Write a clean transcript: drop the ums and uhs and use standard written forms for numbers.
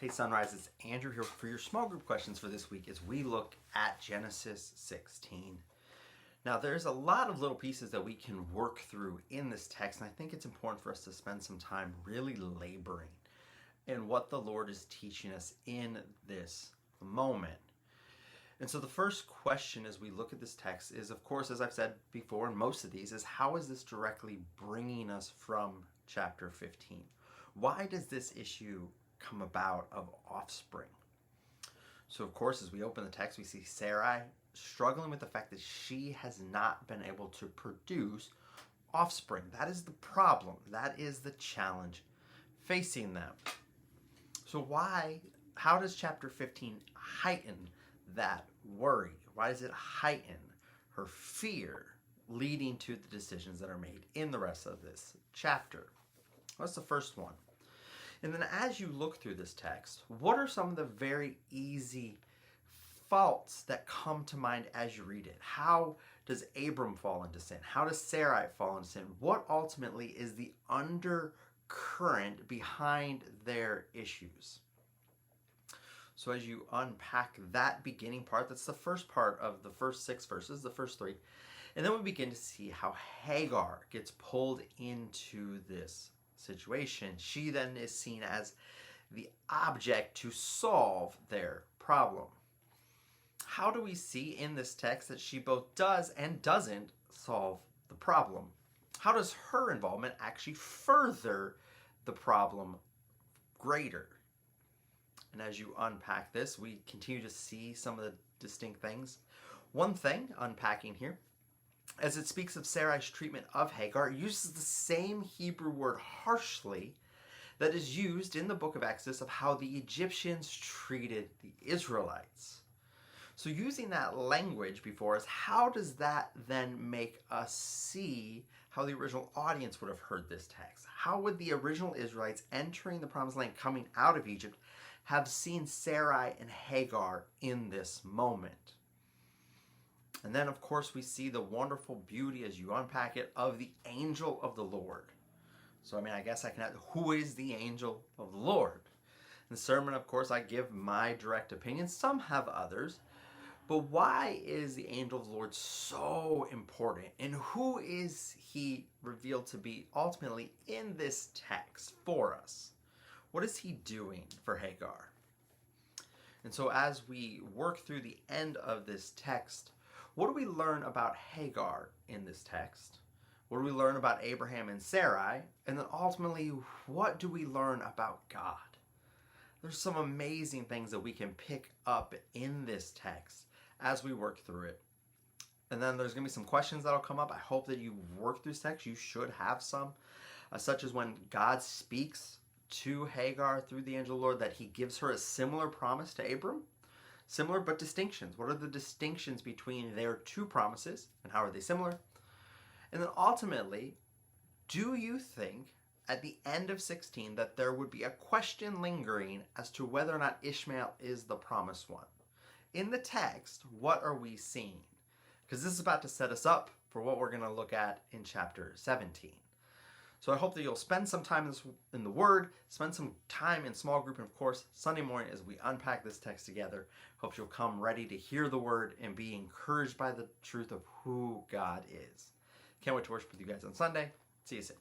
Hey Sunrise, it's Andrew here for your small group questions for this week as we look at Genesis 16. Now there's a lot of little pieces that we can work through in this text, and I think it's important for us to spend some time really laboring in what the Lord is teaching us in this moment. And so the first question as we look at this text is, of course, as I've said before in most of these, is how is this directly bringing us from chapter 15? Why does this issue come about of offspring? So of course, as we open the text, we see Sarai struggling with the fact that she has not been able to produce offspring. That is the problem. That is the challenge facing them. So how does chapter 15 heighten that worry? Why does it heighten her fear leading to the decisions that are made in the rest of this chapter? That's the first one. And then as you look through this text, what are some of the very easy faults that come to mind as you read it? How does Abram fall into sin? How does Sarai fall into sin? What ultimately is the undercurrent behind their issues? So as you unpack that beginning part, that's the first part of the first 6 verses, the first 3. And then we begin to see how Hagar gets pulled into this situation. She then is seen as the object to solve their problem. How do we see in this text that she both does and doesn't solve the problem? How does her involvement actually further the problem greater? And as you unpack this, we continue to see some of the distinct things. One thing unpacking here, as it speaks of Sarai's treatment of Hagar, it uses the same Hebrew word harshly that is used in the book of Exodus of how the Egyptians treated the Israelites. So using that language before us, how does that then make us see how the original audience would have heard this text? How would the original Israelites entering the Promised Land, coming out of Egypt, have seen Sarai and Hagar in this moment? And then, of course, we see the wonderful beauty as you unpack it of the angel of the Lord. So, I guess I can ask, who is the angel of the Lord? In the sermon, of course, I give my direct opinion. Some have others. But why is the angel of the Lord so important? And who is he revealed to be ultimately in this text for us? What is he doing for Hagar? And so as we work through the end of this text, what do we learn about Hagar in this text? What do we learn about Abraham and Sarai? And then ultimately, what do we learn about God? There's some amazing things that we can pick up in this text as we work through it. And then there's going to be some questions that'll come up. I hope that you work through this text. You should have some, such as when God speaks to Hagar through the angel of the Lord, that he gives her a similar promise to Abram. Similar but distinctions. What are the distinctions between their two promises and how are they similar? And then ultimately, do you think at the end of 16 that there would be a question lingering as to whether or not Ishmael is the promised one? In the text, what are we seeing? Because this is about to set us up for what we're going to look at in chapter 17. So I hope that you'll spend some time in the Word, spend some time in small group, and of course, Sunday morning as we unpack this text together. Hope you'll come ready to hear the Word and be encouraged by the truth of who God is. Can't wait to worship with you guys on Sunday. See you soon.